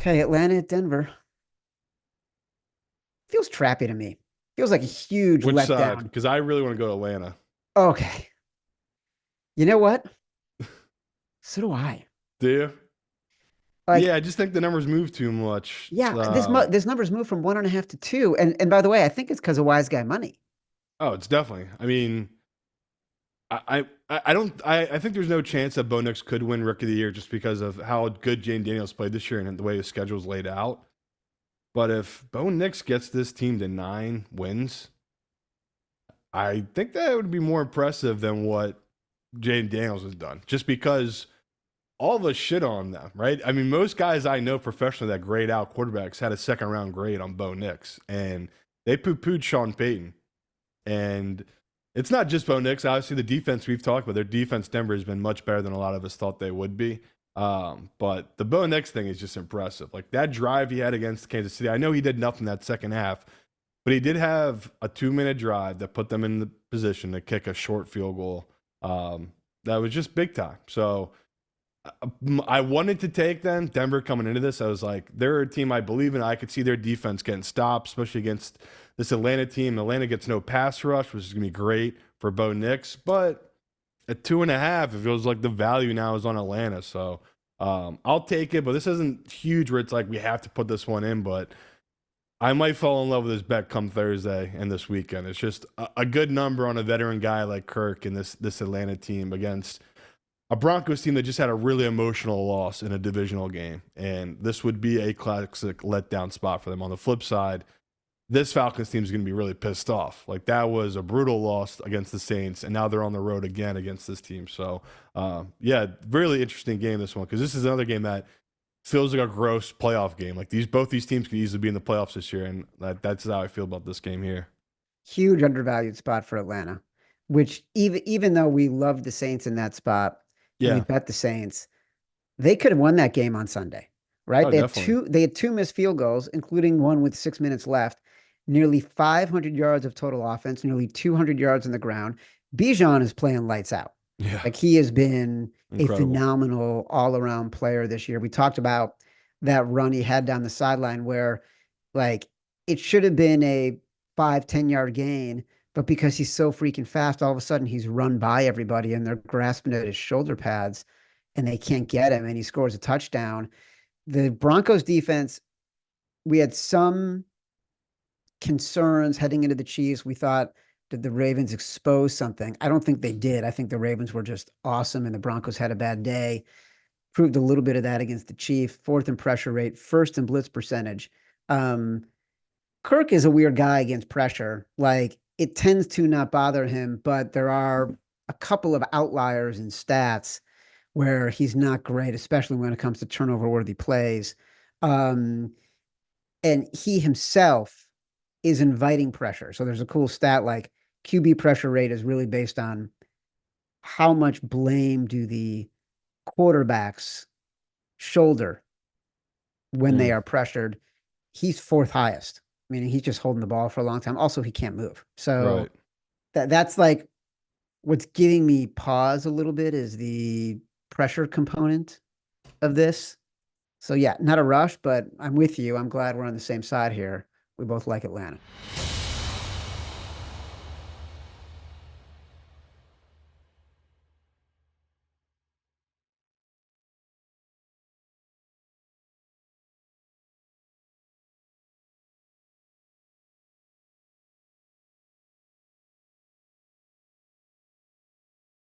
Okay, Atlanta at Denver. Feels trappy to me. Feels like a huge Which side? letdown. Because I really want to go to Atlanta. Okay. You know what? So do I. Do you? Like, Yeah, I just think the numbers move too much. yeah, this number's moved from 1.5 to 2. And by the way, I think it's because of wise guy money. Oh, it's definitely. I mean, I don't I think there's no chance that Bo Nix could win Rookie of the Year just because of how good Jane Daniels played this year and the way his schedule's laid out. But if Bo Nix gets this team to 9 wins, I think that would be more impressive than what Jane Daniels has done. Just because all the shit on them, right? I mean, most guys I know professionally that grade out quarterbacks had a second round grade on Bo Nix, and they poo pooed Sean Payton. And it's not just Bo Nix. Obviously, the defense we've talked about, their defense Denver has been much better than a lot of us thought they would be. But the Bo Nix thing is just impressive. Like that drive he had against Kansas City, I know he did nothing that second half, but he did have a 2-minute drive that put them in the position to kick a short field goal. That was just big time. So I wanted to take them. Denver coming into this, I was like, they're a team I believe in. I could see their defense getting stopped, especially against this Atlanta team. Atlanta gets no pass rush, which is going to be great for Bo Nix. But at 2.5, it feels like the value now is on Atlanta. So I'll take it. But this isn't huge where it's like we have to put this one in. But I might fall in love with this bet come Thursday and this weekend. It's just a good number on a veteran guy like Kirk and this Atlanta team against a Broncos team that just had a really emotional loss in a divisional game. And this would be a classic letdown spot for them. On the flip side, this Falcons team is going to be really pissed off. Like that was a brutal loss against the Saints, and now they're on the road again against this team. So, yeah, really interesting game, this one, because this is another game that feels like a gross playoff game. Like both these teams could easily be in the playoffs this year, and that's how I feel about this game here. Huge undervalued spot for Atlanta, which even though we love the Saints in that spot and we Yeah. bet the Saints, they could have won that game on Sunday, right? Oh, definitely. They had two missed field goals, including one with 6 minutes left, nearly 500 yards of total offense, nearly 200 yards on the ground. Bijan is playing lights out. Yeah. Like he has been a Incredible. phenomenal all-around player this year. We talked about that run he had down the sideline where like it should have been a 5-10 yard gain, but because he's so freaking fast, all of a sudden he's run by everybody and they're grasping at his shoulder pads and they can't get him and he scores a touchdown. The Broncos defense, we had some concerns heading into the Chiefs. We thought, did the Ravens expose something? I don't think they did. I think the Ravens were just awesome and the Broncos had a bad day. Proved a little bit of that against the Chiefs. Fourth in pressure rate, first in blitz percentage. Um, Kirk is a weird guy against pressure. Like it tends to not bother him, but there are a couple of outliers in stats where he's not great, especially when it comes to turnover worthy plays. Um, and he himself is inviting pressure. So there's a cool stat like QB pressure rate is really based on how much blame do the quarterbacks shoulder when they Mm, are pressured. He's fourth highest. Meaning he's just holding the ball for a long time. Also, he can't move. So right. that's like what's giving me pause a little bit is the pressure component of this. So yeah, not a rush, but I'm with you. I'm glad we're on the same side here. We both like Atlanta.